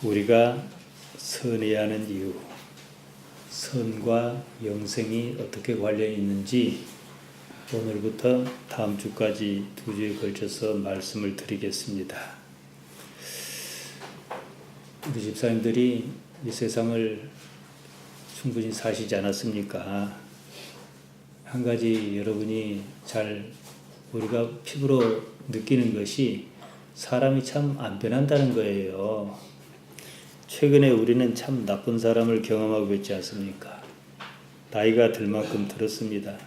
우리가 선해야 하는 이유, 선과 영생이 어떻게 관련이 있는지 오늘부터 다음 주까지 2주에 걸쳐서 말씀을 드리겠습니다. 우리 집사님들이 이 세상을 충분히 사시지 않았습니까? 한 가지 여러분이 잘 우리가 피부로 느끼는 것이 사람이 참 안 변한다는 거예요. 최근에 우리는 참 나쁜 사람을 경험하고 있지 않습니까? 나이가 들 만큼 들었습니다.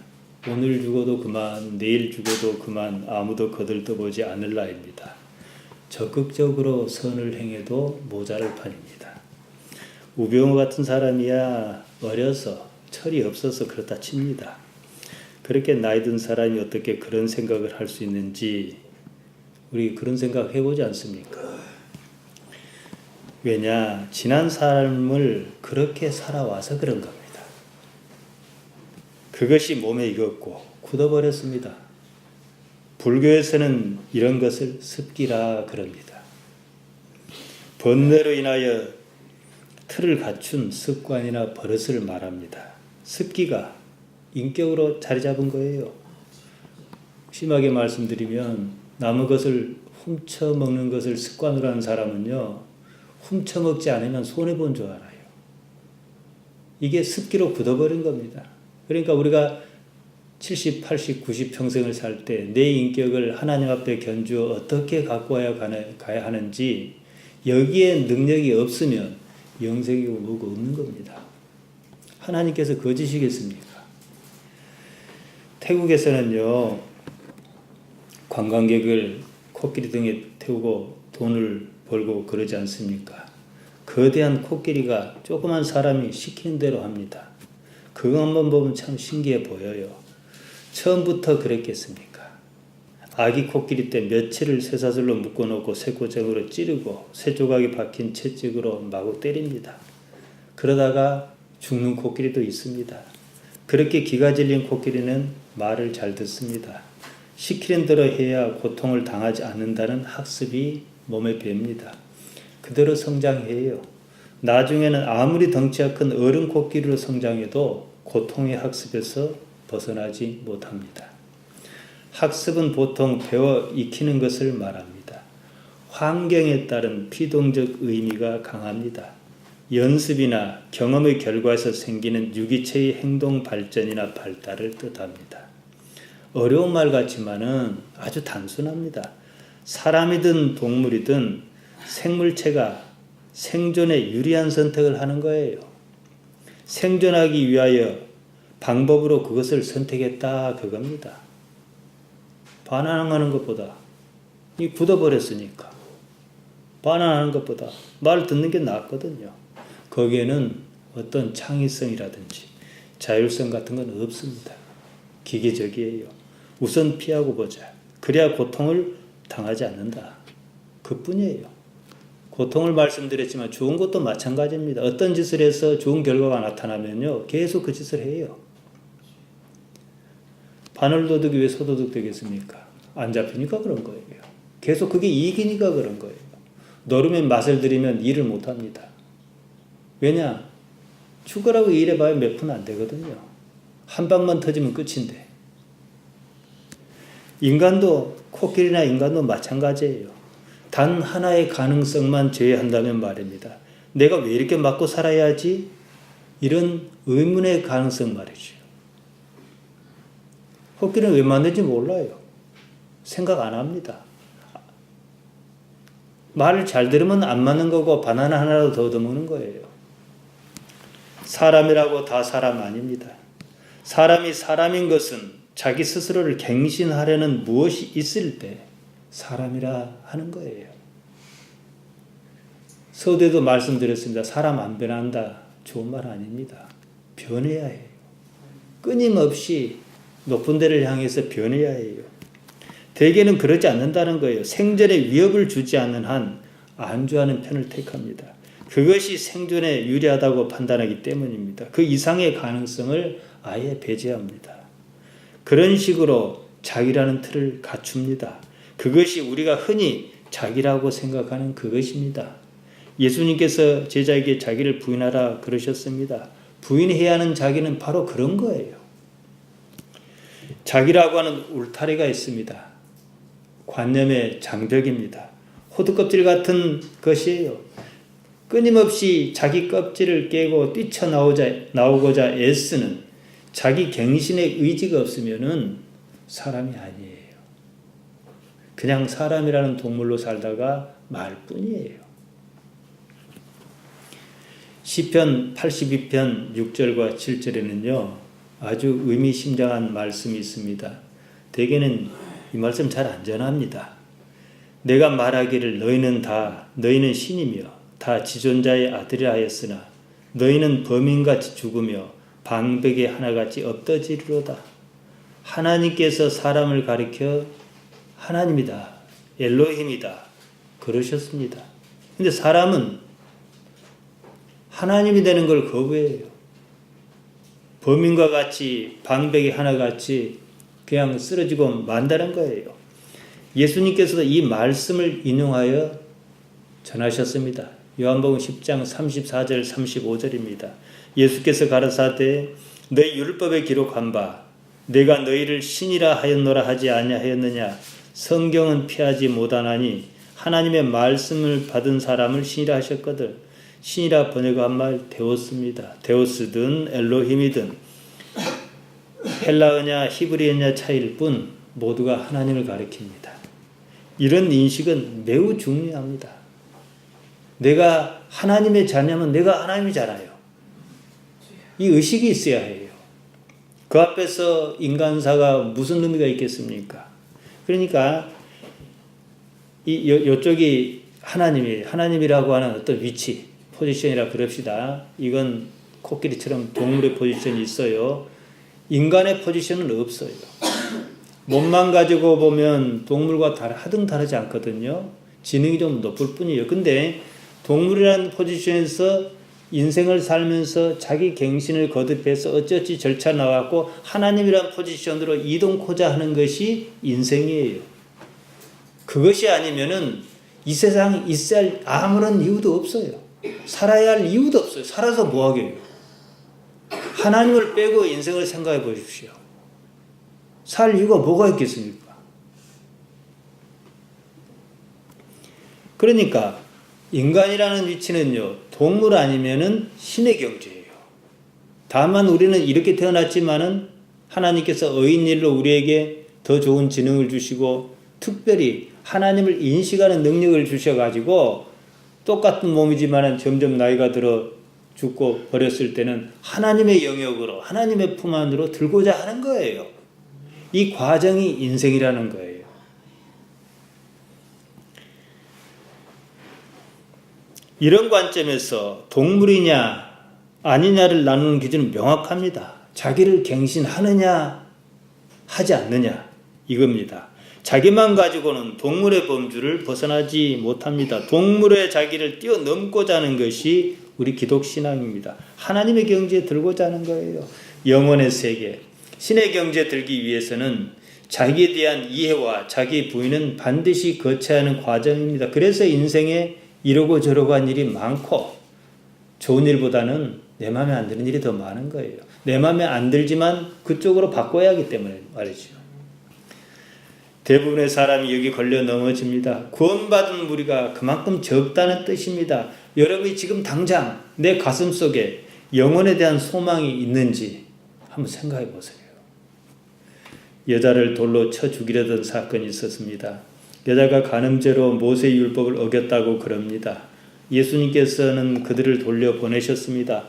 오늘 죽어도 그만, 내일 죽어도 그만, 아무도 거들떠보지 않을 나이입니다. 적극적으로 선을 행해도 모자랄 판입니다. 우병우 같은 사람이야 어려서 철이 없어서 그렇다 칩니다. 그렇게 나이 든 사람이 어떻게 그런 생각을 할 수 있는지 우리 그런 생각 해보지 않습니까? 왜냐, 지난 삶을 그렇게 살아와서 그런 겁니다. 그것이 몸에 익었고 굳어버렸습니다. 불교에서는 이런 것을 습기라 그럽니다. 번뇌로 인하여 틀을 갖춘 습관이나 버릇을 말합니다. 습기가 인격으로 자리 잡은 거예요. 심하게 말씀드리면 남의 것을 훔쳐먹는 것을 습관으로 하는 사람은요, 훔쳐먹지 않으면 손해본 줄 알아요. 이게 습기로 굳어버린 겁니다. 그러니까 우리가 70, 80, 90 평생을 살 때 내 인격을 하나님 앞에 견주어 어떻게 갖고 가야 하는지 여기에 능력이 없으면 영생이 뭐고 없는 겁니다. 하나님께서 거짓이겠습니까? 태국에서는요, 관광객을 코끼리 등에 태우고 돈을 벌고 그러지 않습니까? 거대한 코끼리가 조그만 사람이 시키는 대로 합니다. 그것만 보면 참 신기해 보여요. 처음부터 그랬겠습니까? 아기 코끼리 때 며칠을 쇠사슬로 묶어놓고 쇠고정으로 찌르고 쇠 조각이 박힌 채찍으로 마구 때립니다. 그러다가 죽는 코끼리도 있습니다. 그렇게 기가 질린 코끼리는 말을 잘 듣습니다. 시키는 대로 해야 고통을 당하지 않는다는 학습이 몸에 뱄니다. 그대로 성장해요. 나중에는 아무리 덩치가 큰 어른 코끼리로 성장해도 고통의 학습에서 벗어나지 못합니다. 학습은 보통 배워 익히는 것을 말합니다. 환경에 따른 피동적 의미가 강합니다. 연습이나 경험의 결과에서 생기는 유기체의 행동 발전이나 발달을 뜻합니다. 어려운 말 같지만은 아주 단순합니다. 사람이든 동물이든 생물체가 생존에 유리한 선택을 하는 거예요. 생존하기 위하여 방법으로 그것을 선택했다 그겁니다. 반항하는 것보다 이 굳어버렸으니까 반항하는 것보다 말 듣는 게 낫거든요. 거기에는 어떤 창의성이라든지 자율성 같은 건 없습니다. 기계적이에요. 우선 피하고 보자. 그래야 고통을 당하지 않는다. 그뿐이에요. 고통을 말씀드렸지만 좋은 것도 마찬가지입니다. 어떤 짓을 해서 좋은 결과가 나타나면요, 계속 그 짓을 해요. 바늘도둑이 왜 소도둑 되겠습니까? 안 잡히니까 그런 거예요. 계속 그게 이익이니까 그런 거예요. 노름의 맛을 들이면 일을 못합니다. 왜냐? 죽으라고 일해봐야 몇 푼 안 되거든요. 한 방만 터지면 끝인데. 인간도, 코끼리나 인간도 마찬가지예요. 단 하나의 가능성만 제외한다면 말입니다. 내가 왜 이렇게 맞고 살아야지? 이런 의문의 가능성 말이죠. 코끼리는 왜 맞는지 몰라요. 생각 안 합니다. 말을 잘 들으면 안 맞는 거고 바나나 하나라도 더 얻어먹는 거예요. 사람이라고 다 사람 아닙니다. 사람이 사람인 것은 자기 스스로를 갱신하려는 무엇이 있을 때 사람이라 하는 거예요. 서두에도 말씀드렸습니다. 사람 안 변한다. 좋은 말 아닙니다. 변해야 해요. 끊임없이 높은 데를 향해서 변해야 해요. 대개는 그러지 않는다는 거예요. 생존에 위협을 주지 않는 한 안주하는 편을 택합니다. 그것이 생존에 유리하다고 판단하기 때문입니다. 그 이상의 가능성을 아예 배제합니다. 그런 식으로 자기라는 틀을 갖춥니다. 그것이 우리가 흔히 자기라고 생각하는 그것입니다. 예수님께서 제자에게 자기를 부인하라 그러셨습니다. 부인해야 하는 자기는 바로 그런 거예요. 자기라고 하는 울타리가 있습니다. 관념의 장벽입니다. 호두껍질 같은 것이에요. 끊임없이 자기 껍질을 깨고 뛰쳐나오고자 애쓰는 자기 갱신의 의지가 없으면은 사람이 아니에요. 그냥 사람이라는 동물로 살다가 말 뿐이에요. 시편 82편 6절과 7절에는요, 아주 의미심장한 말씀이 있습니다. 대개는 이 말씀 잘 안 전합니다. 내가 말하기를 너희는 신이며 다 지존자의 아들이라 하였으나 너희는 범인같이 죽으며 방백의 하나같이 엎어지리로다. 하나님께서 사람을 가리켜 하나님이다, 엘로힘이다 그러셨습니다. 근데 사람은 하나님이 되는 걸 거부해요. 범인과 같이 방백의 하나같이 그냥 쓰러지고 만다는 거예요. 예수님께서도 이 말씀을 인용하여 전하셨습니다. 요한복음 10장 34절 35절입니다. 예수께서 가라사대 너희 율법에 기록한 바 내가 너희를 신이라 하였노라 하지 아니하였느냐. 성경은 피하지 못하나니 하나님의 말씀을 받은 사람을 신이라 하셨거든. 신이라 번역한 말 데오스입니다. 데오스든 엘로힘이든 헬라어냐 히브리어냐 차이일 뿐 모두가 하나님을 가리킵니다. 이런 인식은 매우 중요합니다. 내가 하나님의 자녀면 내가 하나님이잖아요. 이 의식이 있어야 해요. 그 앞에서 인간사가 무슨 의미가 있겠습니까? 그러니까 이쪽이 하나님이라고 하는 어떤 위치, 포지션이라 그럽시다. 이건 코끼리처럼 동물의 포지션이 있어요. 인간의 포지션은 없어요. 몸만 가지고 보면 동물과 하등 다르지 않거든요. 지능이 좀 높을 뿐이에요. 근데 동물이라는 포지션에서 인생을 살면서 자기 갱신을 거듭해서 어쩌지 절차 나왔고 하나님이라는 포지션으로 이동코자 하는 것이 인생이에요. 그것이 아니면은 이 세상에 있어야 할 아무런 이유도 없어요. 살아야 할 이유도 없어요. 살아서 뭐 하게요? 하나님을 빼고 인생을 생각해 보십시오. 살 이유가 뭐가 있겠습니까? 그러니까 인간이라는 위치는요, 동물 아니면은 신의 경지예요. 다만 우리는 이렇게 태어났지만은 하나님께서 어인일로 우리에게 더 좋은 지능을 주시고 특별히 하나님을 인식하는 능력을 주셔가지고 똑같은 몸이지만은 점점 나이가 들어 죽고 버렸을 때는 하나님의 영역으로 하나님의 품 안으로 들고자 하는 거예요. 이 과정이 인생이라는 거예요. 이런 관점에서 동물이냐 아니냐를 나누는 기준은 명확합니다. 자기를 갱신하느냐 하지 않느냐 이겁니다. 자기만 가지고는 동물의 범주를 벗어나지 못합니다. 동물의 자기를 뛰어넘고자 하는 것이 우리 기독신앙입니다. 하나님의 경지에 들고자 하는 거예요. 영혼의 세계, 신의 경지에 들기 위해서는 자기에 대한 이해와 자기 부인은 반드시 거쳐야 하는 과정입니다. 그래서 인생에 이러고 저러고 한 일이 많고 좋은 일보다는 내 마음에 안 드는 일이 더 많은 거예요. 내 마음에 안 들지만 그쪽으로 바꿔야 하기 때문에 말이죠. 대부분의 사람이 여기 걸려 넘어집니다. 구원받은 무리가 그만큼 적다는 뜻입니다. 여러분이 지금 당장 내 가슴 속에 영혼에 대한 소망이 있는지 한번 생각해 보세요. 여자를 돌로 쳐 죽이려던 사건이 있었습니다. 여자가 간음죄로 모세의 율법을 어겼다고 그럽니다. 예수님께서는 그들을 돌려보내셨습니다.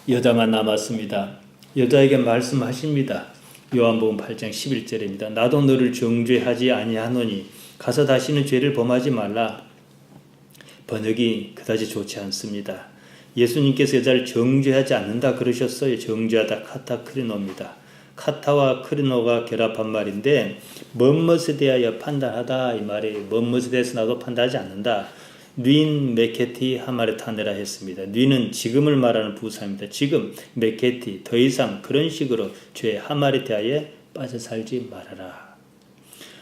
여자만 남았습니다. 여자에게 말씀하십니다. 요한복음 8장 11절입니다. 나도 너를 정죄하지 아니하노니 가서 다시는 죄를 범하지 말라. 번역이 그다지 좋지 않습니다. 예수님께서 여자를 정죄하지 않는다 그러셨어요. 정죄하다 카타크리노입니다. 카타와 크리노가 결합한 말인데 뭐뭇에 대하여 판단하다 이 말이 뭐뭇에 대해서 나도 판단하지 않는다. 뉘인 메케티 하마르타네라 했습니다. 뉘는 지금을 말하는 부사입니다. 지금 메케티 더 이상 그런 식으로 죄 하마르타에 빠져 살지 말아라.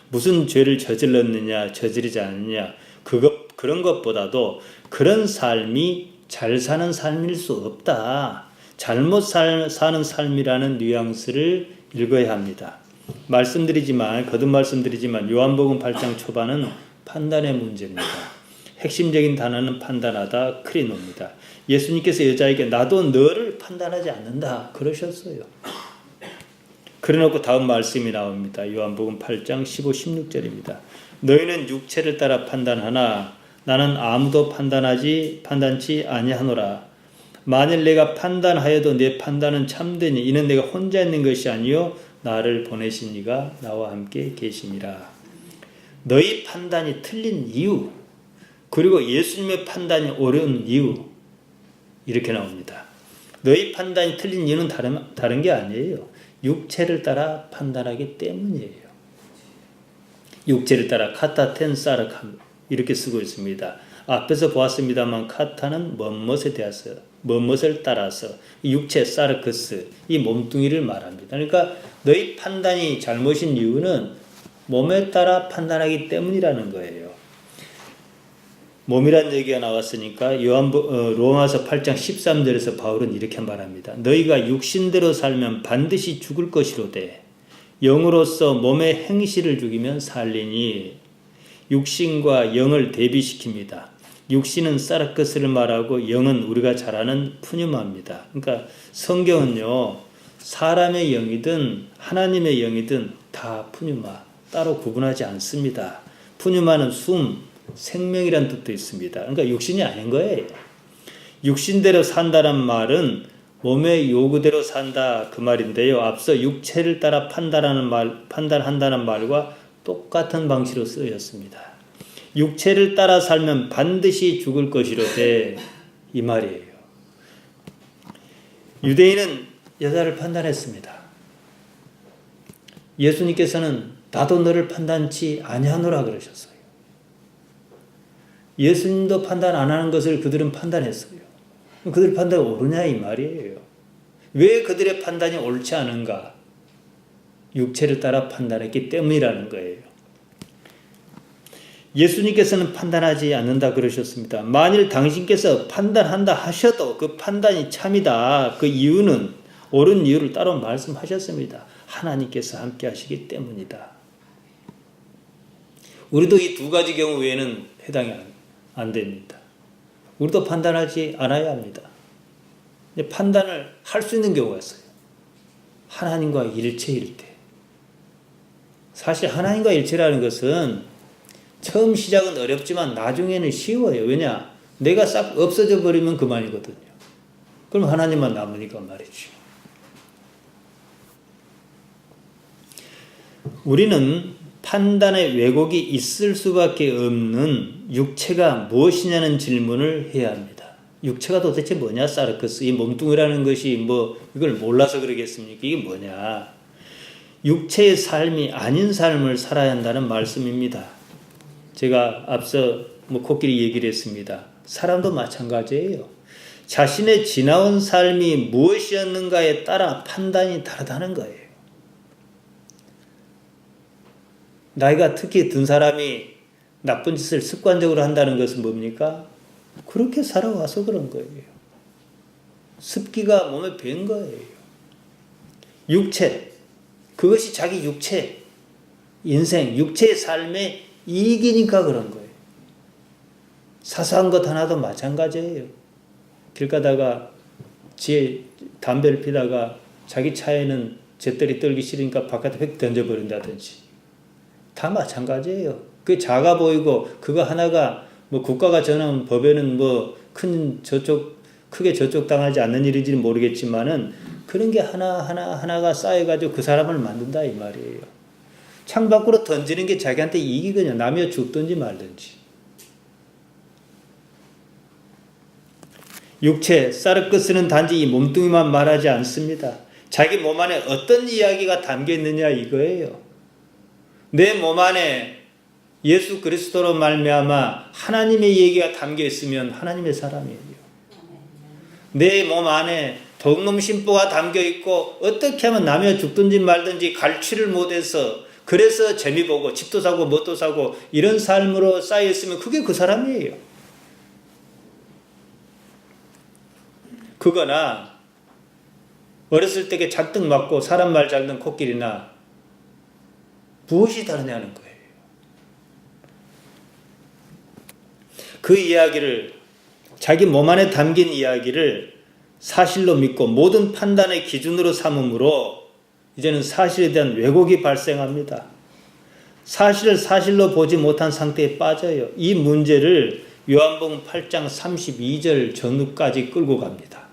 무슨 죄를 저질렀느냐 저지르지 않느냐 그런 것보다도 그런 삶이 잘 사는 삶일 수 없다. 잘못 사는 삶이라는 뉘앙스를 읽어야 합니다. 거듭 말씀드리지만 요한복음 8장 초반은 판단의 문제입니다. 핵심적인 단어는 판단하다, 크리노입니다. 예수님께서 여자에게 나도 너를 판단하지 않는다 그러셨어요. 그래놓고 다음 말씀이 나옵니다. 요한복음 8장 15, 16절입니다. 너희는 육체를 따라 판단하나 나는 아무도 판단치 아니하노라. 만일 내가 판단하여도 내 판단은 참되니 이는 내가 혼자 있는 것이 아니요 나를 보내신 이가 나와 함께 계심이라. 너희 판단이 틀린 이유, 그리고 예수님의 판단이 옳은 이유, 이렇게 나옵니다. 너희 판단이 틀린 이유는 다른 게 아니에요. 육체를 따라 판단하기 때문이에요. 육체를 따라 카타텐 사르캄 이렇게 쓰고 있습니다. 앞에서 보았습니다만 카타는 멋을 따라서 육체 사르크스 이 몸뚱이를 말합니다. 그러니까 너희 판단이 잘못인 이유는 몸에 따라 판단하기 때문이라는 거예요. 몸이란 얘기가 나왔으니까 로마서 8장 13절에서 바울은 이렇게 말합니다. 너희가 육신대로 살면 반드시 죽을 것이로되 영으로서 몸의 행실을 죽이면 살리니. 육신과 영을 대비시킵니다. 육신은 사르크스를 말하고 영은 우리가 잘 아는 푸뉴마입니다. 그러니까 성경은요, 사람의 영이든 하나님의 영이든 다 푸뉴마, 따로 구분하지 않습니다. 푸뉴마는 숨, 생명이란 뜻도 있습니다. 그러니까 육신이 아닌 거예요. 육신대로 산다는 말은 몸의 요구대로 산다 그 말인데요. 앞서 육체를 따라 판단한다는 말과 똑같은 방식으로 쓰였습니다. 육체를 따라 살면 반드시 죽을 것이로되 이 말이에요. 유대인은 여자를 판단했습니다. 예수님께서는 나도 너를 판단치 아니하노라 그러셨어요. 예수님도 판단 안 하는 것을 그들은 판단했어요. 그들 판단이 옳으냐 이 말이에요. 왜 그들의 판단이 옳지 않은가? 육체를 따라 판단했기 때문이라는 거예요. 예수님께서는 판단하지 않는다 그러셨습니다. 만일 당신께서 판단한다 하셔도 그 판단이 참이다. 그 이유는 옳은 이유를 따로 말씀하셨습니다. 하나님께서 함께 하시기 때문이다. 우리도 이 두 가지 경우 외에는 해당이 안 됩니다. 우리도 판단하지 않아야 합니다. 판단을 할 수 있는 경우가 있어요. 하나님과 일체일 때. 사실 하나님과 일체라는 것은 처음 시작은 어렵지만 나중에는 쉬워요. 왜냐? 내가 싹 없어져 버리면 그만이거든요. 그럼 하나님만 남으니까 말이죠. 우리는 판단의 왜곡이 있을 수밖에 없는 육체가 무엇이냐는 질문을 해야 합니다. 육체가 도대체 뭐냐? 사르크스, 이 몸뚱이라는 것이 이걸 몰라서 그러겠습니까? 이게 뭐냐? 육체의 삶이 아닌 삶을 살아야 한다는 말씀입니다. 제가 앞서 코끼리 얘기를 했습니다. 사람도 마찬가지예요. 자신의 지나온 삶이 무엇이었는가에 따라 판단이 다르다는 거예요. 나이가 특히 든 사람이 나쁜 짓을 습관적으로 한다는 것은 뭡니까? 그렇게 살아와서 그런 거예요. 습기가 몸에 밴 거예요. 육체, 그것이 자기 육체, 인생, 육체의 삶의 이익이니까 그런 거예요. 사소한 것 하나도 마찬가지예요. 길 가다가 담배를 피다가 자기 차에는 재떨이 떨기 싫으니까 바깥에 휙 던져버린다든지 다 마찬가지예요. 그게 작아 보이고 그거 하나가 국가가 정한 법에는 크게 저쪽 당하지 않는 일인지는 모르겠지만은 그런 게 하나가 쌓여가지고 그 사람을 만든다 이 말이에요. 창밖으로 던지는 게 자기한테 이익이거든요. 남이 죽든지 말든지. 육체, 사르크스는 단지 이 몸뚱이만 말하지 않습니다. 자기 몸 안에 어떤 이야기가 담겨 있느냐 이거예요. 내 몸 안에 예수 그리스도로 말미암아 하나님의 얘기가 담겨 있으면 하나님의 사람이에요. 내 몸 안에 독놈 심보가 담겨 있고 어떻게 하면 남이 죽든지 말든지 갈취를 못해서 그래서 재미 보고 집도 사고 뭣도 사고 이런 삶으로 쌓여 있으면 그게 그 사람이에요. 그거나 어렸을 때 잔뜩 맞고 사람 말 잘 듣는 코끼리나 무엇이 다르냐는 거예요. 그 이야기를 자기 몸 안에 담긴 이야기를 사실로 믿고 모든 판단의 기준으로 삼음으로 이제는 사실에 대한 왜곡이 발생합니다. 사실을 사실로 보지 못한 상태에 빠져요. 이 문제를 요한복음 8장 32절 전후까지 끌고 갑니다.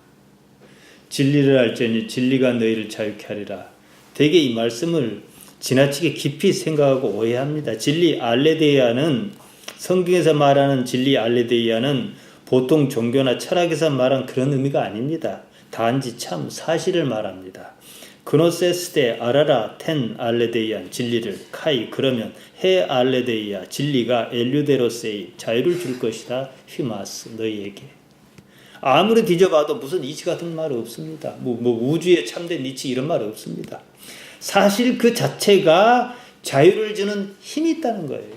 진리를 알지니 진리가 너희를 자유케 하리라. 대개 이 말씀을 지나치게 깊이 생각하고 오해합니다. 진리 알레데이아는 성경에서 말하는 진리 알레데이아는 보통 종교나 철학에서 말한 그런 의미가 아닙니다. 단지 참 사실을 말합니다. 그노세스데 아라라 텐 알레데이안 진리를 카이 그러면 해 알레데이아 진리가 엘류데로세이 자유를 줄 것이다 휘마스 너희에게. 아무리 뒤져봐도 무슨 이치 같은 말 없습니다. 우주에 참된 이치 이런 말 없습니다. 사실 그 자체가 자유를 주는 힘이 있다는 거예요.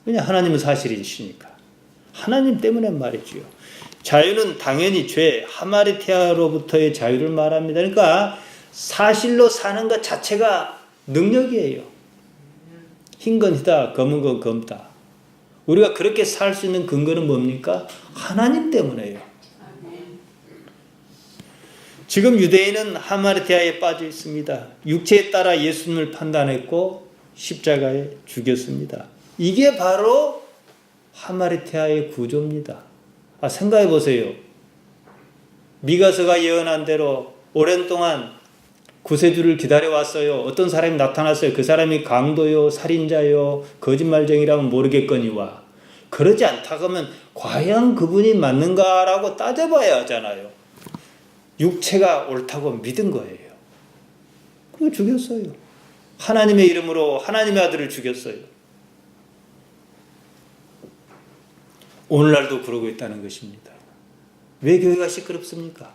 왜냐 하나님은 사실이시니까. 하나님 때문에 말이지요. 자유는 당연히 죄 하마르티아로부터의 자유를 말합니다. 그러니까 사실로 사는 것 자체가 능력이에요. 흰 건 희다, 검은 건 검다. 우리가 그렇게 살 수 있는 근거는 뭡니까? 하나님 때문에요. 지금 유대인은 하마르티아에 빠져 있습니다. 육체에 따라 예수님을 판단했고 십자가에 죽였습니다. 이게 바로 하마르티아의 구조입니다. 생각해 보세요. 미가서가 예언한 대로 오랜 동안 구세주를 기다려왔어요. 어떤 사람이 나타났어요. 그 사람이 강도요, 살인자요, 거짓말쟁이라면 모르겠거니와. 그러지 않다고 하면 과연 그분이 맞는가라고 따져봐야 하잖아요. 육체가 옳다고 믿은 거예요. 그거 죽였어요. 하나님의 이름으로 하나님의 아들을 죽였어요. 오늘날도 그러고 있다는 것입니다. 왜 교회가 시끄럽습니까?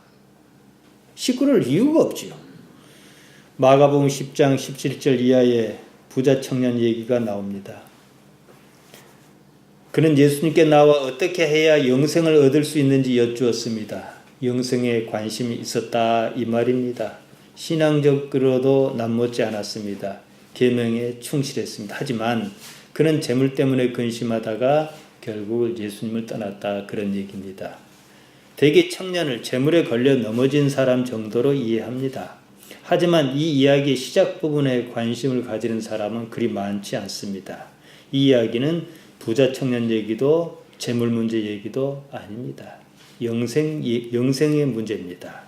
시끄러울 이유가 없지요. 마가복음 10장 17절 이하에 부자 청년 얘기가 나옵니다. 그는 예수님께 나와 어떻게 해야 영생을 얻을 수 있는지 여쭈었습니다. 영생에 관심이 있었다 이 말입니다. 신앙적으로도 남못지 않았습니다. 계명에 충실했습니다. 하지만 그는 재물 때문에 근심하다가 결국 예수님을 떠났다 그런 얘기입니다. 대개 청년을 재물에 걸려 넘어진 사람 정도로 이해합니다. 하지만 이 이야기의 시작 부분에 관심을 가지는 사람은 그리 많지 않습니다. 이 이야기는 부자 청년 얘기도 재물 문제 얘기도 아닙니다. 영생의 문제입니다.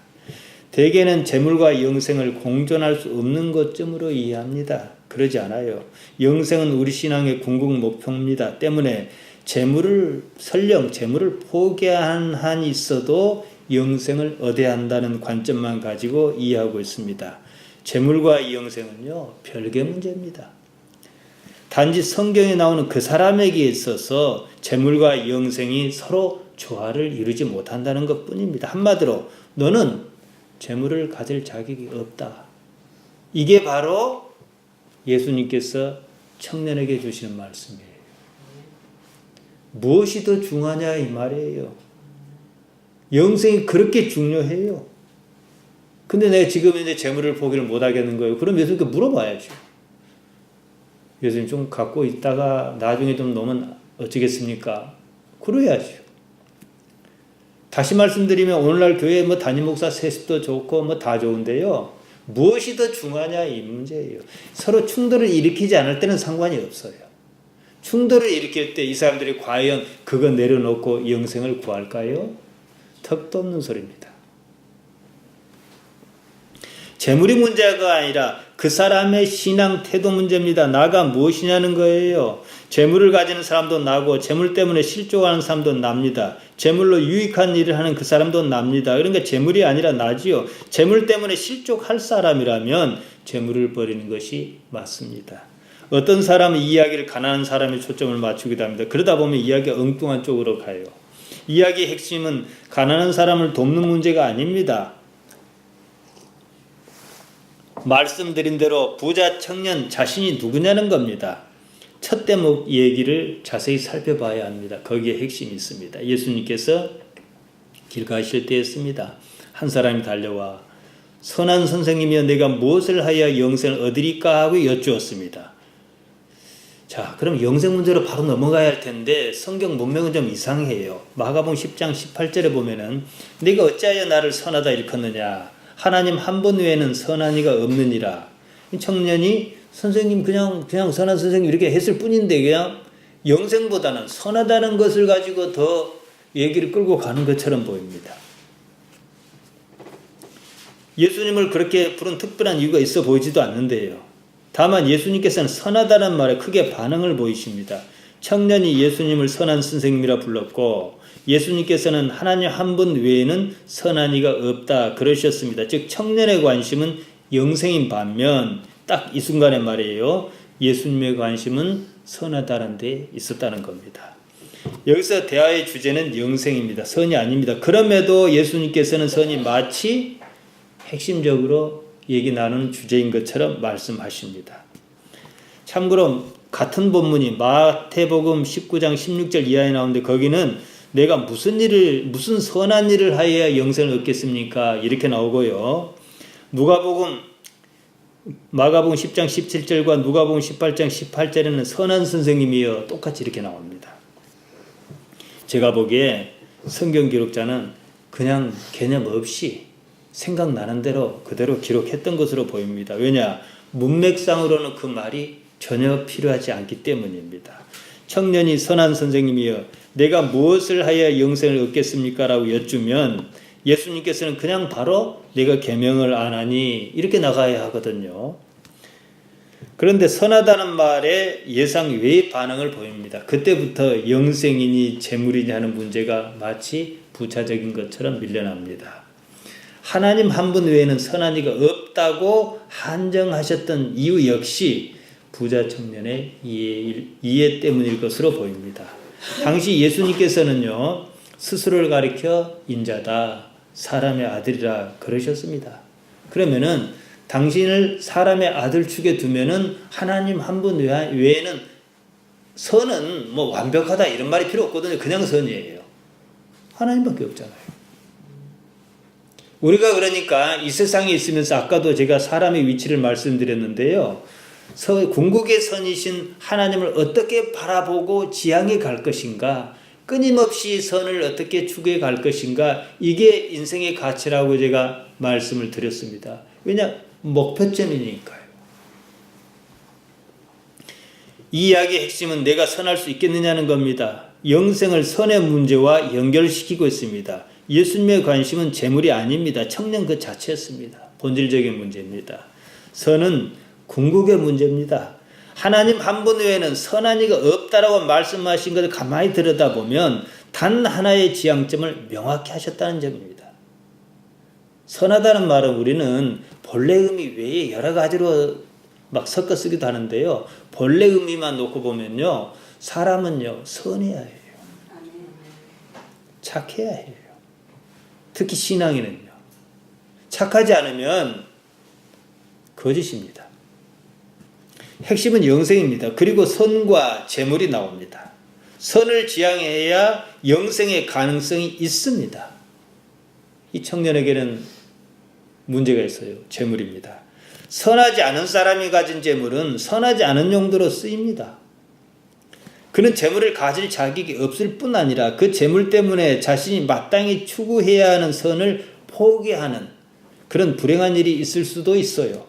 대개는 재물과 영생을 공존할 수 없는 것쯤으로 이해합니다. 그러지 않아요. 영생은 우리 신앙의 궁극 목표입니다. 때문에 설령 재물을 포기한 한이 있어도 영생을 얻어야 한다는 관점만 가지고 이해하고 있습니다. 재물과 영생은요, 별개 문제입니다. 단지 성경에 나오는 그 사람에게 있어서 재물과 영생이 서로 조화를 이루지 못한다는 것 뿐입니다. 한마디로 너는 재물을 가질 자격이 없다. 이게 바로 예수님께서 청년에게 주시는 말씀이에요. 무엇이 더 중요하냐 이 말이에요. 영생이 그렇게 중요해요. 근데 내가 지금 이제 재물을 포기를 못 하겠는 거예요. 그럼 예수님께 물어봐야죠. 예수님 좀 갖고 있다가 나중에 좀 놓으면 어쩌겠습니까? 그래야죠. 다시 말씀드리면 오늘날 교회 담임 목사 세습도 좋고 다 좋은데요. 무엇이 더 중요하냐 이 문제예요. 서로 충돌을 일으키지 않을 때는 상관이 없어요. 충돌을 일으킬 때 이 사람들이 과연 그거 내려놓고 영생을 구할까요? 턱도 없는 소리입니다. 재물이 문제가 아니라 그 사람의 신앙 태도 문제입니다. 나가 무엇이냐는 거예요. 재물을 가지는 사람도 나고 재물 때문에 실족하는 사람도 납니다. 재물로 유익한 일을 하는 그 사람도 납니다. 그러니까 재물이 아니라 나지요. 재물 때문에 실족할 사람이라면 재물을 버리는 것이 맞습니다. 어떤 사람은 이 이야기를 가난한 사람의 초점을 맞추기도 합니다. 그러다 보면 이야기가 엉뚱한 쪽으로 가요. 이야기의 핵심은 가난한 사람을 돕는 문제가 아닙니다. 말씀드린 대로 부자 청년 자신이 누구냐는 겁니다. 첫 대목 얘기를 자세히 살펴봐야 합니다. 거기에 핵심이 있습니다. 예수님께서 길 가실 때였습니다. 한 사람이 달려와 선한 선생님이여 내가 무엇을 하여야 영생을 얻으리까 하고 여쭈었습니다. 자, 그럼 영생 문제로 바로 넘어가야 할 텐데 성경 문맥은 좀 이상해요. 마가복음 10장 18절에 보면은 네가 어찌하여 나를 선하다 일컫느냐 하나님 한 분 외에는 선한 이가 없느니라. 이 청년이 선생님 그냥 선한 선생님 이렇게 했을 뿐인데 그냥 영생보다는 선하다는 것을 가지고 더 얘기를 끌고 가는 것처럼 보입니다. 예수님을 그렇게 부른 특별한 이유가 있어 보이지도 않는데요. 다만 예수님께서는 선하다는 말에 크게 반응을 보이십니다. 청년이 예수님을 선한 선생님이라 불렀고 예수님께서는 하나님 한 분 외에는 선한 이가 없다 그러셨습니다. 즉 청년의 관심은 영생인 반면 딱 이 순간의 말이에요. 예수님의 관심은 선하다는 데 있었다는 겁니다. 여기서 대화의 주제는 영생입니다. 선이 아닙니다. 그럼에도 예수님께서는 선이 마치 핵심적으로 얘기 나누는 주제인 것처럼 말씀하십니다. 참고로 같은 본문이 마태복음 19장 16절 이하에 나오는데 거기는 내가 무슨 선한 일을 하여야 영생을 얻겠습니까? 이렇게 나오고요. 마가복음 10장 17절과 누가복음 18장 18절에는 선한 선생님이여 똑같이 이렇게 나옵니다. 제가 보기에 성경 기록자는 그냥 개념 없이 생각나는 대로 그대로 기록했던 것으로 보입니다. 왜냐? 문맥상으로는 그 말이 전혀 필요하지 않기 때문입니다. 청년이 선한 선생님이여 내가 무엇을 하여야 영생을 얻겠습니까? 라고 여쭈면 예수님께서는 그냥 바로 내가 계명을 안 하니 이렇게 나가야 하거든요. 그런데 선하다는 말에 예상 외의 반응을 보입니다. 그때부터 영생이니 재물이니 하는 문제가 마치 부차적인 것처럼 밀려납니다. 하나님 한 분 외에는 선한 이가 없다고 한정하셨던 이유 역시 부자 청년의 이해 때문일 것으로 보입니다. 당시 예수님께서는요, 스스로를 가리켜 인자다, 사람의 아들이라 그러셨습니다. 그러면은 당신을 사람의 아들 축에 두면은 하나님 한 분 외에는 선은 뭐 완벽하다 이런 말이 필요 없거든요. 그냥 선이에요. 하나님밖에 없잖아요. 우리가 그러니까 이 세상에 있으면서 아까도 제가 사람의 위치를 말씀드렸는데요. 궁극의 선이신 하나님을 어떻게 바라보고 지향해 갈 것인가, 끊임없이 선을 어떻게 추구해 갈 것인가, 이게 인생의 가치라고 제가 말씀을 드렸습니다. 왜냐? 목표점이니까요. 이 이야기의 핵심은 내가 선할 수 있겠느냐는 겁니다. 영생을 선의 문제와 연결시키고 있습니다. 예수님의 관심은 재물이 아닙니다. 청년 그 자체였습니다. 본질적인 문제입니다. 선은 궁극의 문제입니다. 하나님 한 분 외에는 선한 이가 없다라고 말씀하신 것을 가만히 들여다보면 단 하나의 지향점을 명확히 하셨다는 점입니다. 선하다는 말은 우리는 본래 의미 외에 여러 가지로 막 섞어 쓰기도 하는데요. 본래 의미만 놓고 보면요. 사람은요, 선해야 해요. 착해야 해요. 특히 신앙인은요. 착하지 않으면 거짓입니다. 핵심은 영생입니다. 그리고 선과 재물이 나옵니다. 선을 지향해야 영생의 가능성이 있습니다. 이 청년에게는 문제가 있어요. 재물입니다. 선하지 않은 사람이 가진 재물은 선하지 않은 용도로 쓰입니다. 그는 재물을 가질 자격이 없을 뿐 아니라 그 재물 때문에 자신이 마땅히 추구해야 하는 선을 포기하는 그런 불행한 일이 있을 수도 있어요.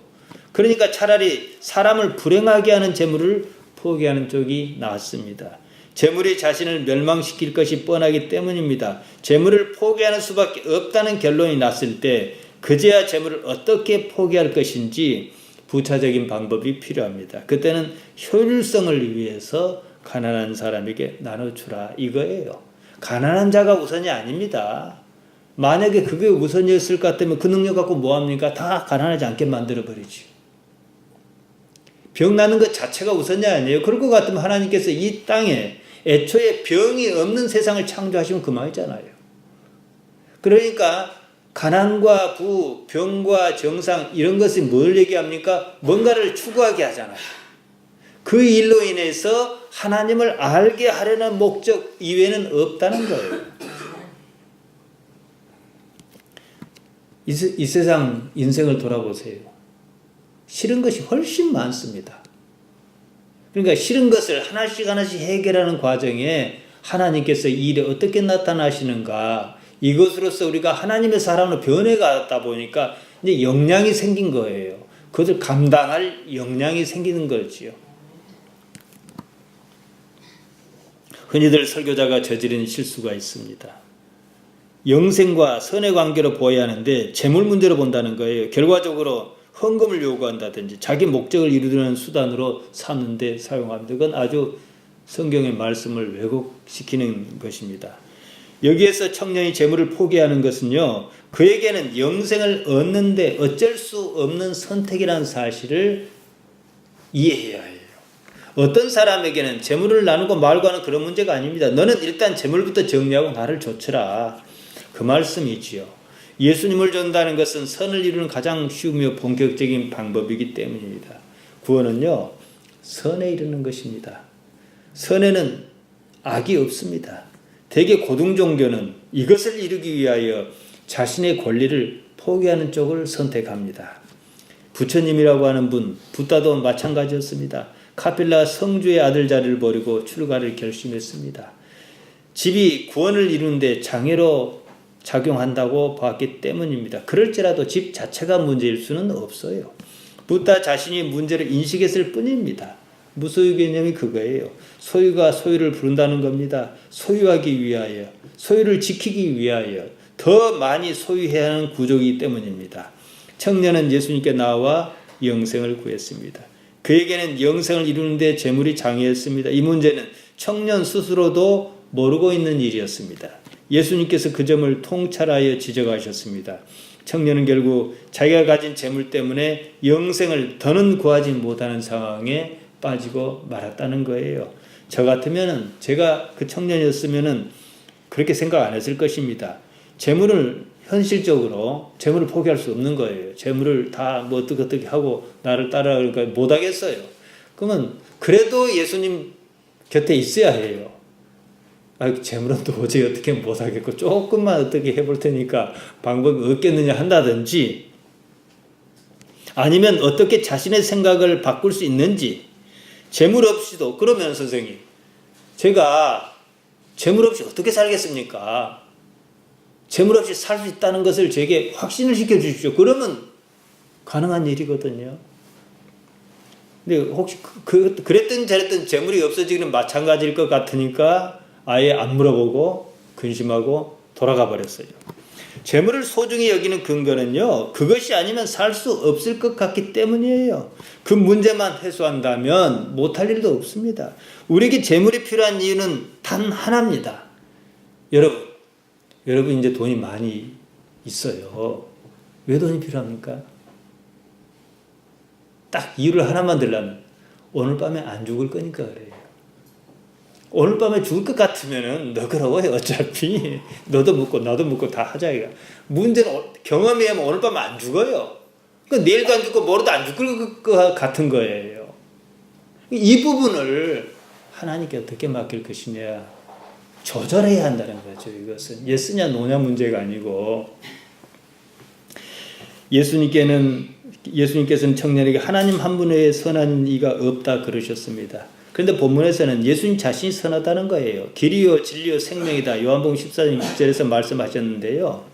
그러니까 차라리 사람을 불행하게 하는 재물을 포기하는 쪽이 낫습니다. 재물이 자신을 멸망시킬 것이 뻔하기 때문입니다. 재물을 포기하는 수밖에 없다는 결론이 났을 때 그제야 재물을 어떻게 포기할 것인지 부차적인 방법이 필요합니다. 그때는 효율성을 위해서 가난한 사람에게 나눠주라 이거예요. 가난한 자가 우선이 아닙니다. 만약에 그게 우선이었을 것 같으면 그 능력 갖고 뭐합니까? 다 가난하지 않게 만들어버리지. 병 나는 것 자체가 우선이 아니에요. 그럴 것 같으면 하나님께서 이 땅에 애초에 병이 없는 세상을 창조하시면 그만이잖아요. 그러니까 가난과 부, 병과 정상 이런 것이 뭘 얘기합니까? 뭔가를 추구하게 하잖아요. 그 일로 인해서 하나님을 알게 하려는 목적 이외에는 없다는 거예요. 이 세상 인생을 돌아보세요. 싫은 것이 훨씬 많습니다. 그러니까 싫은 것을 하나씩 하나씩 해결하는 과정에 하나님께서 이 일에 어떻게 나타나시는가, 이것으로서 우리가 하나님의 사람으로 변해가다 보니까 이제 역량이 생긴 거예요. 그것을 감당할 역량이 생기는 거지요. 흔히들 설교자가 저지른 실수가 있습니다. 영생과 선의 관계로 보아야 하는데 재물 문제로 본다는 거예요. 결과적으로 헌금을 요구한다든지 자기 목적을 이루려는 수단으로 삼는데 사용합니다. 그건 아주 성경의 말씀을 왜곡시키는 것입니다. 여기에서 청년이 재물을 포기하는 것은요, 그에게는 영생을 얻는데 어쩔 수 없는 선택이라는 사실을 이해해야 해요. 어떤 사람에게는 재물을 나누고 말고 하는 그런 문제가 아닙니다. 너는 일단 재물부터 정리하고 나를 좇으라. 그 말씀이지요. 예수님을 전다는 것은 선을 이루는 가장 쉬우며 본격적인 방법이기 때문입니다. 구원은요, 선에 이르는 것입니다. 선에는 악이 없습니다. 대개 고등 종교는 이것을 이루기 위하여 자신의 권리를 포기하는 쪽을 선택합니다. 부처님이라고 하는 분, 붓다도 마찬가지였습니다. 카필라 성주의 아들 자리를 버리고 출가를 결심했습니다. 집이 구원을 이루는데 장애로 작용한다고 봤기 때문입니다. 그럴지라도 집 자체가 문제일 수는 없어요. 붓다 자신이 문제를 인식했을 뿐입니다. 무소유 개념이 그거예요. 소유가 소유를 부른다는 겁니다. 소유하기 위하여, 소유를 지키기 위하여 더 많이 소유해야 하는 구조이기 때문입니다. 청년은 예수님께 나와 영생을 구했습니다. 그에게는 영생을 이루는 데 재물이 장애였습니다. 이 문제는 청년 스스로도 모르고 있는 일이었습니다. 예수님께서 그 점을 통찰하여 지적하셨습니다. 청년은 결국 자기가 가진 재물 때문에 영생을 더는 구하지 못하는 상황에 빠지고 말았다는 거예요. 저 같으면은, 제가 그 청년이었으면은 그렇게 생각 안 했을 것입니다. 재물을 현실적으로 재물을 포기할 수 없는 거예요. 재물을 다 뭐 어떻게 하고 나를 따라가니까 못 하겠어요. 그러면 그래도 예수님 곁에 있어야 해요. 재물은 도저히 어떻게 못 하겠고 조금만 어떻게 해볼 테니까 방법이 없겠느냐 한다든지, 아니면 어떻게 자신의 생각을 바꿀 수 있는지, 재물 없이도, 그러면 선생님, 제가 재물 없이 어떻게 살겠습니까? 재물 없이 살 수 있다는 것을 제게 확신을 시켜주십시오. 그러면 가능한 일이거든요. 근데 혹시 그랬든 저랬든 재물이 없어지기는 마찬가지일 것 같으니까 아예 안 물어보고 근심하고 돌아가 버렸어요. 재물을 소중히 여기는 근거는요, 그것이 아니면 살 수 없을 것 같기 때문이에요. 그 문제만 해소한다면 못할 일도 없습니다. 우리에게 재물이 필요한 이유는 단 하나입니다. 여러분 이제 돈이 많이 있어요. 왜 돈이 필요합니까? 딱 이유를 하나만 들라면 오늘 밤에 안 죽을 거니까 그래요. 오늘 밤에 죽을 것 같으면은 너그러워요. 어차피 너도 묻고 나도 묻고 다 하자 이거. 문제는 경험이 하면 오늘 밤에 안 죽어요. 그러니까 내일도 안 죽고 모레도 안 죽을 것 같은 거예요. 이 부분을 하나님께 어떻게 맡길 것이냐, 조절해야 한다는 거죠. 이것은 예스냐 노냐 문제가 아니고, 예수님께서는 청년에게 하나님 한 분 외에 선한 이가 없다 그러셨습니다. 그런데 본문에서는 예수님 자신이 선하다는 거예요. 길이요 진리요 생명이다. 요한복음 14장 6절에서 말씀하셨는데요.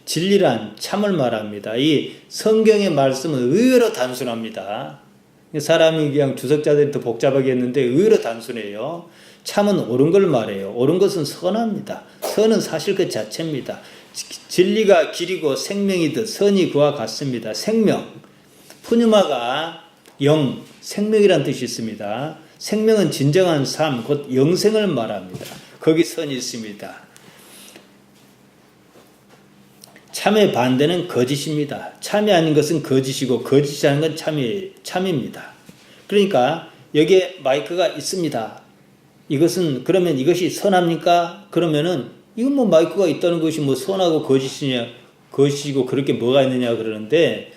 진리란 참을 말합니다. 이 성경의 말씀은 의외로 단순합니다. 사람이 그냥 주석자들이 더 복잡하게 했는데 의외로 단순해요. 참은 옳은 걸 말해요. 옳은 것은 선합니다. 선은 사실 그 자체입니다. 진리가 길이고 생명이듯 선이 그와 같습니다. 생명, 푸뉴마가 영, 생명이란 뜻이 있습니다. 생명은 진정한 삶, 곧 영생을 말합니다. 거기 선이 있습니다. 참의 반대는 거짓입니다. 참이 아닌 것은 거짓이고 거짓이 아닌 건 참입니다. 그러니까 여기에 마이크가 있습니다. 그러면 이것이 선합니까? 그러면은 이건 뭐 마이크가 있다는 것이 뭐 선하고 거짓이냐? 거짓이고 그렇게 뭐가 있느냐 그러는데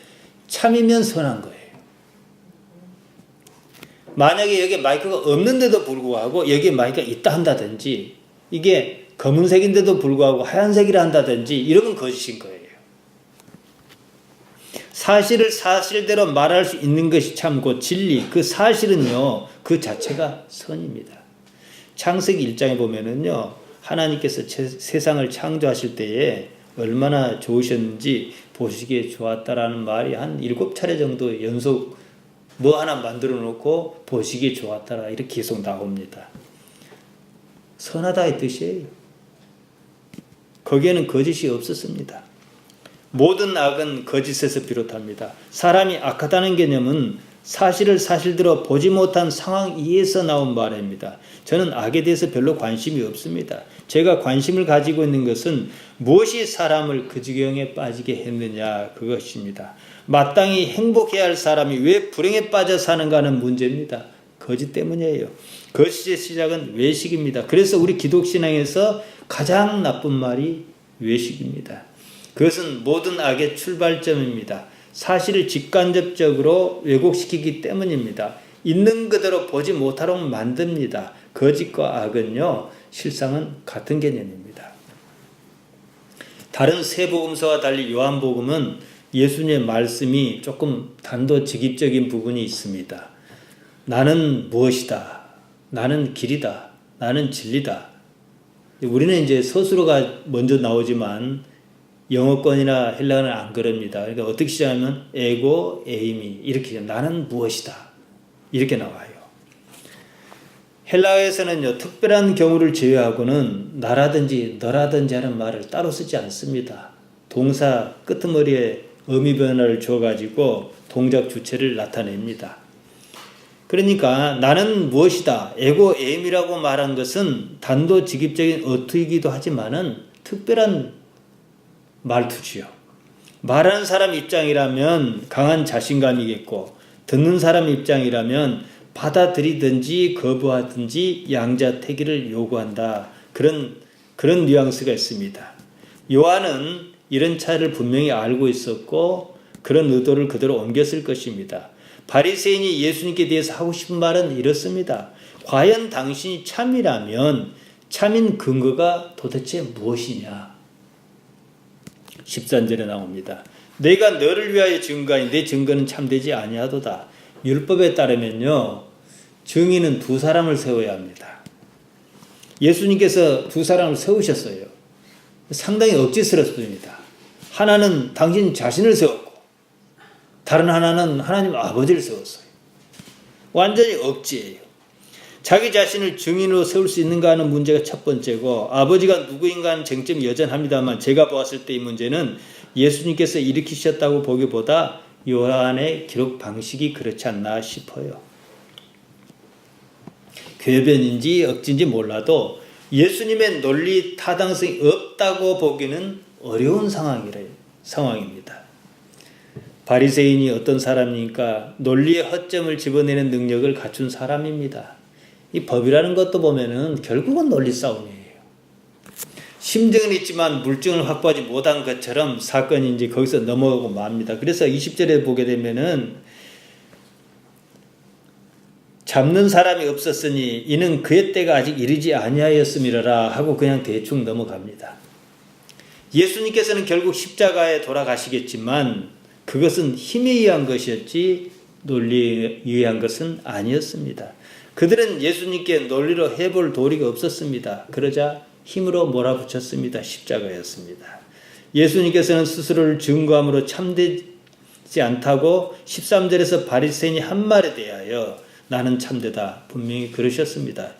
참이면 선한 거예요. 만약에 여기에 마이크가 없는데도 불구하고 여기에 마이크가 있다 한다든지 이게 검은색인데도 불구하고 하얀색이라 한다든지 이러면 거짓인 거예요. 사실을 사실대로 말할 수 있는 것이 참고 진리, 그 사실은요, 그 자체가 선입니다. 창세기 1장에 보면은요, 하나님께서 세상을 창조하실 때에 얼마나 좋으셨는지 보시기에 좋았다라는 말이 한 7차례 정도 연속 뭐 하나 만들어 놓고 보시기에 좋았다라 이렇게 계속 나옵니다. 선하다의 뜻이에요. 거기에는 거짓이 없었습니다. 모든 악은 거짓에서 비롯합니다. 사람이 악하다는 개념은 사실을 사실대로 보지 못한 상황 이에서 나온 말입니다. 저는 악에 대해서 별로 관심이 없습니다. 제가 관심을 가지고 있는 것은 무엇이 사람을 그 지경에 빠지게 했느냐 그것입니다. 마땅히 행복해야 할 사람이 왜 불행에 빠져 사는가 하는 문제입니다. 거짓 때문이에요. 거짓의 시작은 외식입니다. 그래서 우리 기독신앙에서 가장 나쁜 말이 외식입니다. 그것은 모든 악의 출발점입니다. 사실을 직간접적으로 왜곡시키기 때문입니다. 있는 그대로 보지 못하도록 만듭니다. 거짓과 악은요, 실상은 같은 개념입니다. 다른 세 복음서와 달리 요한복음은 예수님의 말씀이 조금 단도직입적인 부분이 있습니다. 나는 무엇이다. 나는 길이다. 나는 진리다. 우리는 이제 서술어가 먼저 나오지만 영어권이나 헬라어는 안 그럽니다. 그러니까 어떻게 시작하면 에고, 에이미 이렇게 나는 무엇이다 이렇게 나와요. 헬라어에서는요 특별한 경우를 제외하고는 나라든지 너라든지 하는 말을 따로 쓰지 않습니다. 동사 끄트머리에 의미 변화를 주어가지고 동작 주체를 나타냅니다. 그러니까 나는 무엇이다 에고, 에임이라고 말한 것은 단도직입적인 어투이기도 하지만은 특별한 말투지요. 말하는 사람 입장이라면 강한 자신감이겠고 듣는 사람 입장이라면 받아들이든지 거부하든지 양자택일을 요구한다. 그런 뉘앙스가 있습니다. 요한은 이런 차이를 분명히 알고 있었고 그런 의도를 그대로 옮겼을 것입니다. 바리새인이 예수님께 대해서 하고 싶은 말은 이렇습니다. 과연 당신이 참이라면 참인 근거가 도대체 무엇이냐? 13절에 나옵니다. 내가 너를 위하여 증거하니 내 증거는 참되지 아니하도다. 율법에 따르면요 증인은 두 사람을 세워야 합니다. 예수님께서 두 사람을 세우셨어요. 상당히 억지스럽습니다. 하나는 당신 자신을 세웠고 다른 하나는 하나님 아버지를 세웠어요. 완전히 억지예요. 자기 자신을 증인으로 세울 수 있는가 하는 문제가 첫 번째고 아버지가 누구인가 하는 쟁점이 여전합니다만 제가 보았을 때 이 문제는 예수님께서 일으키셨다고 보기보다 요한의 기록 방식이 그렇지 않나 싶어요. 궤변인지 억지인지 몰라도 예수님의 논리 타당성이 없다고 보기는 어려운 상황입니다. 바리새인이 어떤 사람이니까 논리의 허점을 집어내는 능력을 갖춘 사람입니다. 이 법이라는 것도 보면은 결국은 논리 싸움이에요. 심증은 있지만 물증을 확보하지 못한 것처럼 사건이 이제 거기서 넘어가고 맙니다. 그래서 20절에 보게 되면은 잡는 사람이 없었으니 이는 그의 때가 아직 이르지 아니하였음이라 하고 그냥 대충 넘어갑니다. 예수님께서는 결국 십자가에 돌아가시겠지만 그것은 힘에 의한 것이었지 논리에 의한 것은 아니었습니다. 그들은 예수님께 논리로 해볼 도리가 없었습니다. 그러자 힘으로 몰아붙였습니다. 십자가였습니다. 예수님께서는 스스로를 증거함으로 참되지 않다고 13절에서 바리새인이 한 말에 대하여 나는 참되다 분명히 그러셨습니다.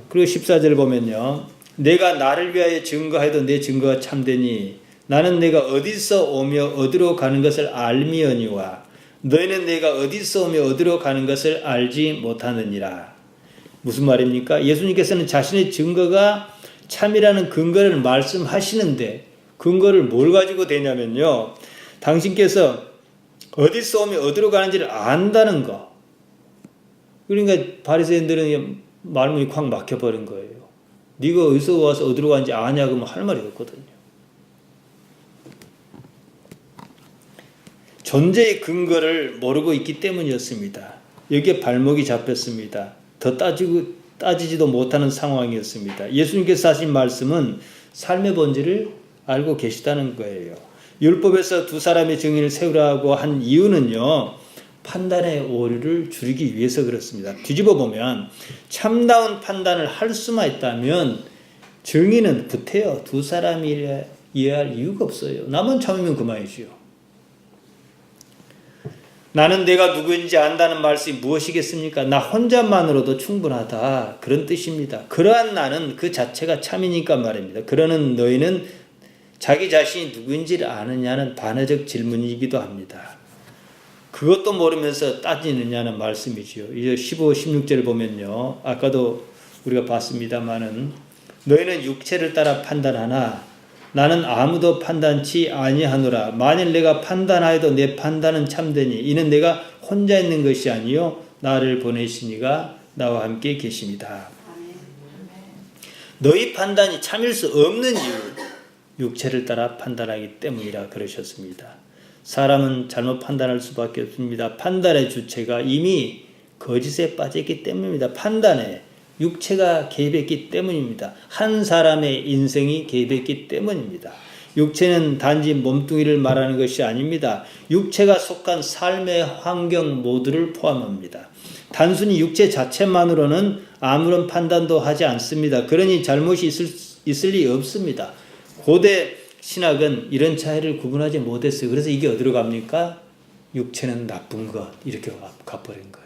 그리고 14절 보면요. 내가 나를 위하여 증거하여도 내 증거가 참되니 나는 내가 어디서 오며 어디로 가는 것을 알미언이와 너희는 내가 어디서 오며 어디로 가는 것을 알지 못하느니라. 무슨 말입니까? 예수님께서는 자신의 증거가 참이라는 근거를 말씀하시는데 근거를 뭘 가지고 되냐면요. 당신께서 어디서 오며 어디로 가는지를 안다는 거. 그러니까 바리새인들은 말문이 콱 막혀버린 거예요. 네가 어디서 와서 어디로 가는지 아냐 그러면 할 말이 없거든요. 존재의 근거를 모르고 있기 때문이었습니다. 여기에 발목이 잡혔습니다. 더 따지지도 못하는 상황이었습니다. 예수님께서 하신 말씀은 삶의 본질을 알고 계시다는 거예요. 율법에서 두 사람의 증인을 세우라고 한 이유는요, 판단의 오류를 줄이기 위해서 그렇습니다. 뒤집어 보면 참다운 판단을 할 수만 있다면 증인은 구태여 두 사람이 이해할 이유가 없어요. 나만 참으면 그만이지요. 나는 내가 누구인지 안다는 말씀이 무엇이겠습니까? 나 혼자만으로도 충분하다. 그런 뜻입니다. 그러한 나는 그 자체가 참이니까 말입니다. 그러는 너희는 자기 자신이 누구인지를 아느냐는 반어적 질문이기도 합니다. 그것도 모르면서 따지느냐는 말씀이지요. 이제 15, 16절을 보면요. 아까도 우리가 봤습니다마는 너희는 육체를 따라 판단하나 나는 아무도 판단치 아니하노라. 만일 내가 판단하여도 내 판단은 참되니 이는 내가 혼자 있는 것이 아니요 나를 보내시니가 나와 함께 계십니다. 너희 판단이 참일 수 없는 이유 육체를 따라 판단하기 때문이라 그러셨습니다. 사람은 잘못 판단할 수밖에 없습니다. 판단의 주체가 이미 거짓에 빠졌기 때문입니다. 판단에 육체가 개입했기 때문입니다. 한 사람의 인생이 개입했기 때문입니다. 육체는 단지 몸뚱이를 말하는 것이 아닙니다. 육체가 속한 삶의 환경 모두를 포함합니다. 단순히 육체 자체만으로는 아무런 판단도 하지 않습니다. 그러니 잘못이 있을 리 없습니다. 고대 신학은 이런 차이를 구분하지 못했어요. 그래서 이게 어디로 갑니까? 육체는 나쁜 것 이렇게 가버린 거예요.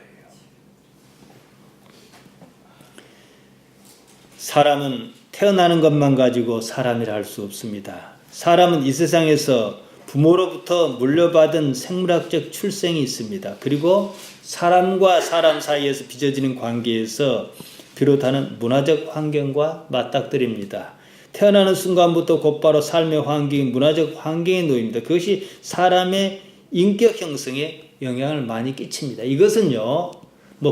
사람은 태어나는 것만 가지고 사람이라 할 수 없습니다. 사람은 이 세상에서 부모로부터 물려받은 생물학적 출생이 있습니다. 그리고 사람과 사람 사이에서 빚어지는 관계에서 비롯하는 문화적 환경과 맞닥뜨립니다. 태어나는 순간부터 곧바로 삶의 환경이 문화적 환경에 놓입니다. 그것이 사람의 인격 형성에 영향을 많이 끼칩니다. 이것은요,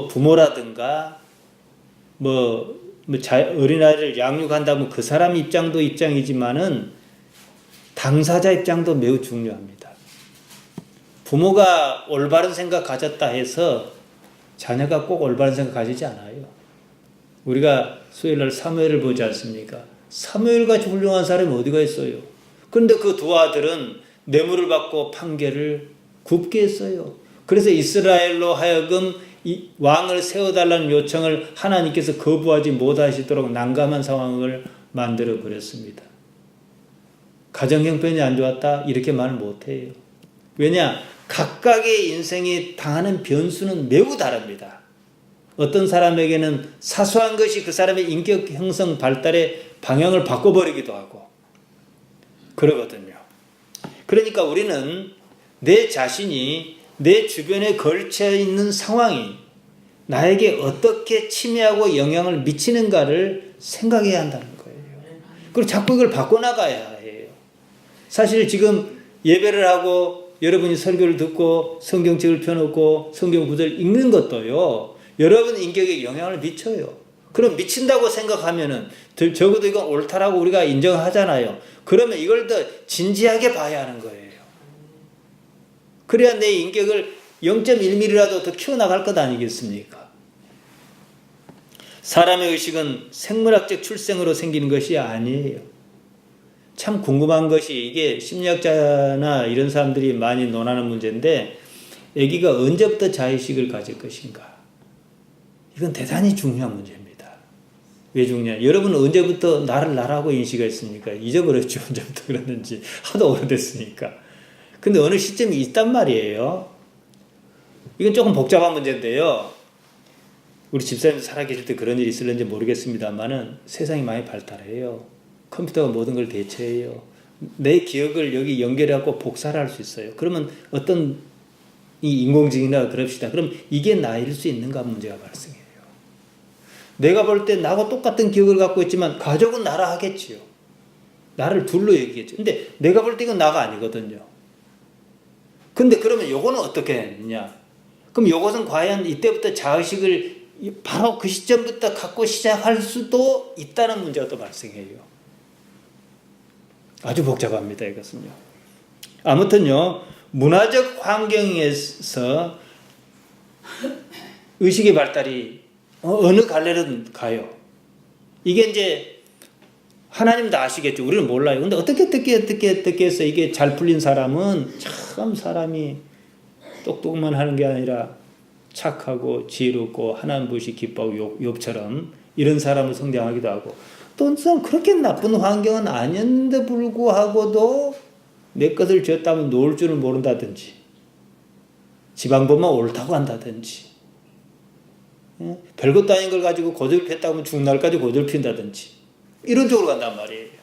부모라든가 어린아이를 양육한다면 그 사람 입장도 입장이지만은 당사자 입장도 매우 중요합니다. 부모가 올바른 생각 가졌다 해서 자녀가 꼭 올바른 생각 가지지 않아요. 우리가 수요일날 사무엘을 보지 않습니까? 사무엘같이 훌륭한 사람이 어디가 있어요? 그런데 그 두 아들은 뇌물을 받고 판결을 굽게 했어요. 그래서 이스라엘로 하여금 이 왕을 세워달라는 요청을 하나님께서 거부하지 못하시도록 난감한 상황을 만들어 버렸습니다. 가정 형편이 안 좋았다 이렇게 말 못해요. 왜냐? 각각의 인생이 당하는 변수는 매우 다릅니다. 어떤 사람에게는 사소한 것이 그 사람의 인격 형성 발달의 방향을 바꿔버리기도 하고 그러거든요. 그러니까 우리는 내 자신이 내 주변에 걸쳐 있는 상황이 나에게 어떻게 침해하고 영향을 미치는가를 생각해야 한다는 거예요. 그리고 자꾸 이걸 바꿔나가야 해요. 사실 지금 예배를 하고 여러분이 설교를 듣고 성경책을 펴놓고 성경 구절을 읽는 것도요, 여러분 인격에 영향을 미쳐요. 그럼 미친다고 생각하면은 적어도 이건 옳다라고 우리가 인정하잖아요. 그러면 이걸 더 진지하게 봐야 하는 거예요. 그래야 내 인격을 0.1mm라도 더 키워나갈 것 아니겠습니까? 사람의 의식은 생물학적 출생으로 생기는 것이 아니에요. 참 궁금한 것이 이게 심리학자나 이런 사람들이 많이 논하는 문제인데 아기가 언제부터 자의식을 가질 것인가? 이건 대단히 중요한 문제입니다. 왜 중요해요? 여러분은 언제부터 나를 나라고 인식했습니까? 잊어버렸죠. 언제부터 그랬는지. 하도 오래됐으니까. 근데 어느 시점이 있단 말이에요. 이건 조금 복잡한 문제인데요. 우리 집사님도 살아계실 때 그런 일이 있을는지 모르겠습니다만은 세상이 많이 발달해요. 컴퓨터가 모든 걸 대체해요. 내 기억을 여기 연결해갖고 복사를 할 수 있어요. 그러면 어떤 이 인공지능이나 그럽시다. 그럼 이게 나일 수 있는가 문제가 발생해요. 내가 볼 때 나하고 똑같은 기억을 갖고 있지만 가족은 나라 하겠지요. 나를 둘로 얘기했죠. 근데 내가 볼 때 이건 나가 아니거든요. 근데 그러면 요거는 어떻게 했냐? 그럼 요것은 과연 이때부터 자의식을 바로 그 시점부터 갖고 시작할 수도 있다는 문제가 또 발생해요. 아주 복잡합니다, 이것은요. 아무튼요, 문화적 환경에서 의식의 발달이 어느 갈래로 가요. 이게 이제 하나님도 아시겠죠. 우리는 몰라요. 근데 어떻게 해서 이게 잘 풀린 사람은 참 사람이 똑똑만 하는 게 아니라 착하고 지혜롭고 하나님 보시 기뻐하고 욥처럼 이런 사람을 성장하기도 하고, 또 그렇게 나쁜 환경은 아닌데 불구하고도 내 것을 쥐었다면 놓을 줄을 모른다든지, 지방법만 옳다고 한다든지, 별것도 아닌 걸 가지고 고집을 폈다고 하면 죽는 날까지 고집을 핀다든지, 이런 쪽으로 간단 말이에요.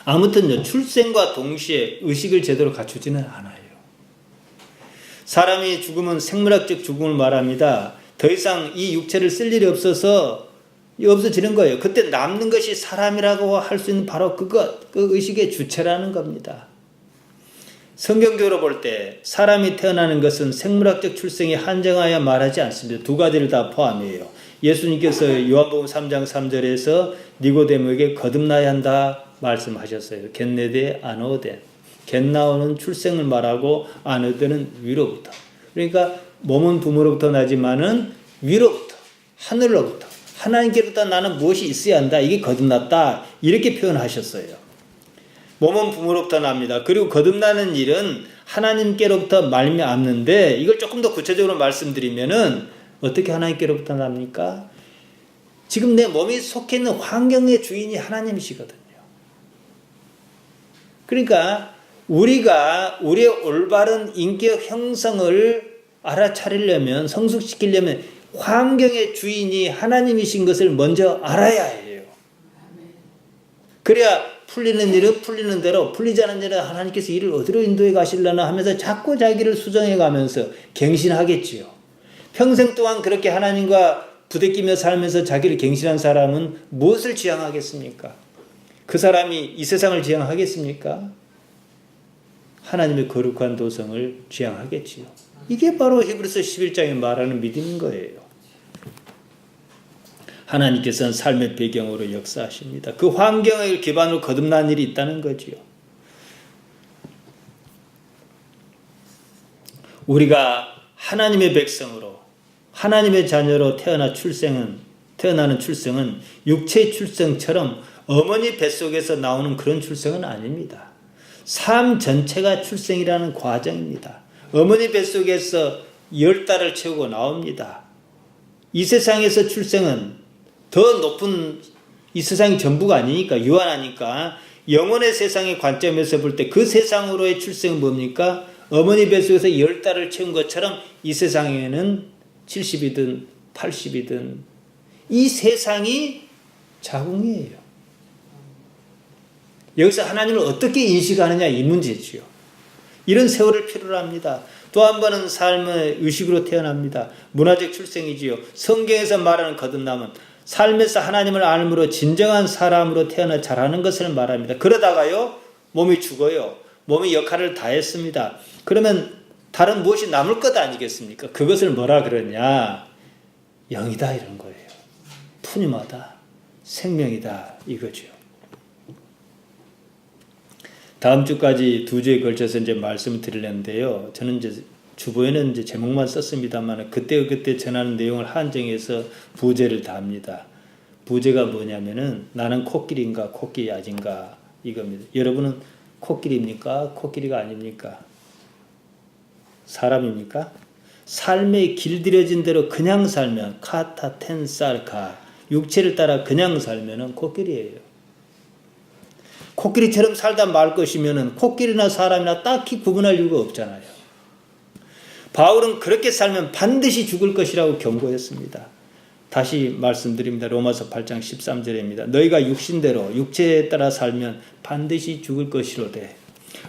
아무튼요, 출생과 동시에 의식을 제대로 갖추지는 않아요. 사람이 죽으면 생물학적 죽음을 말합니다. 더 이상 이 육체를 쓸 일이 없어지는 거예요. 그때 남는 것이 사람이라고 할 수 있는 바로 그것, 그 의식의 주체라는 겁니다. 성경적으로 볼 때 사람이 태어나는 것은 생물학적 출생에 한정하여 말하지 않습니다. 두 가지를 다 포함해요. 예수님께서 요한복음 3장 3절에서 니고데모에게 거듭나야 한다 말씀하셨어요. 겟네데 아노데. 겟나오는 출생을 말하고 아노데는 위로부터. 그러니까 몸은 부모로부터 나지만은 위로부터, 하늘로부터, 하나님께로부터 나는 무엇이 있어야 한다. 이게 거듭났다. 이렇게 표현하셨어요. 몸은 부모로부터 납니다. 그리고 거듭나는 일은 하나님께로부터 말미암는데, 이걸 조금 더 구체적으로 말씀드리면은 어떻게 하나님께로부터 납니까? 지금 내 몸이 속해 있는 환경의 주인이 하나님이시거든요. 그러니까 우리가 우리의 올바른 인격 형성을 알아차리려면, 성숙시키려면 환경의 주인이 하나님이신 것을 먼저 알아야 해요. 그래야 풀리는 일은 풀리는 대로, 풀리지 않은 일은 하나님께서 일을 어디로 인도해 가시려나 하면서 자꾸 자기를 수정해 가면서 갱신하겠지요. 평생 동안 그렇게 하나님과 부대끼며 살면서 자기를 갱신한 사람은 무엇을 지향하겠습니까? 그 사람이 이 세상을 지향하겠습니까? 하나님의 거룩한 도성을 지향하겠지요. 이게 바로 히브리서 11장에 말하는 믿음인 거예요. 하나님께서는 삶의 배경으로 역사하십니다. 그 환경을 기반으로 거듭난 일이 있다는 거지요. 우리가 하나님의 백성으로, 하나님의 자녀로 태어나는 출생은 육체의 출생처럼 어머니 뱃속에서 나오는 그런 출생은 아닙니다. 삶 전체가 출생이라는 과정입니다. 어머니 뱃속에서 10달을 채우고 나옵니다. 이 세상에서 출생은 더 높은, 이 세상이 전부가 아니니까, 유한하니까 영혼의 세상의 관점에서 볼 때 그 세상으로의 출생은 뭡니까? 어머니 뱃속에서 10달을 채운 것처럼 이 세상에는 70이든 80이든 이 세상이 자궁이에요. 여기서 하나님을 어떻게 인식하느냐, 이 문제지요. 이런 세월을 필요로 합니다. 또 한 번은 삶의 의식으로 태어납니다. 문화적 출생이지요. 성경에서 말하는 거듭남은 삶에서 하나님을 알므로 진정한 사람으로 태어나 자라는 것을 말합니다. 그러다가요, 몸이 죽어요. 몸이 역할을 다 했습니다. 그러면 다른 무엇이 남을 것 아니겠습니까? 그것을 뭐라 그러냐? 영이다, 이런 거예요. 푸념하다, 생명이다, 이거죠. 다음 주까지 2주에 걸쳐서 이제 말씀을 드리려는데요. 저는 이제 주보에는 이제 제목만 썼습니다만 그때 전하는 내용을 한정해서 부제를 다 합니다. 부제가 뭐냐면은 나는 코끼리인가 코끼리 아진가 이겁니다. 여러분은 코끼리입니까? 코끼리가 아닙니까? 사람입니까? 삶에 길들여진 대로 그냥 살면 카타 텐살카 육체를 따라 그냥 살면은 코끼리예요. 코끼리처럼 살다 말 것이면은 코끼리나 사람이나 딱히 구분할 이유가 없잖아요. 바울은 그렇게 살면 반드시 죽을 것이라고 경고했습니다. 다시 말씀드립니다. 로마서 8장 13절입니다. 너희가 육신대로 육체에 따라 살면 반드시 죽을 것이로되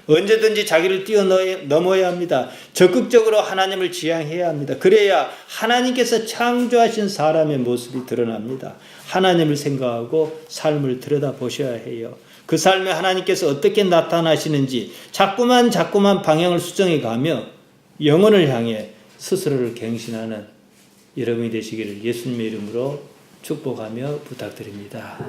언제든지 자기를 뛰어넘어야 합니다. 적극적으로 하나님을 지향해야 합니다. 그래야 하나님께서 창조하신 사람의 모습이 드러납니다. 하나님을 생각하고 삶을 들여다보셔야 해요. 그 삶에 하나님께서 어떻게 나타나시는지 자꾸만 방향을 수정해 가며 영혼을 향해 스스로를 갱신하는 여러분이 되시기를 예수님의 이름으로 축복하며 부탁드립니다.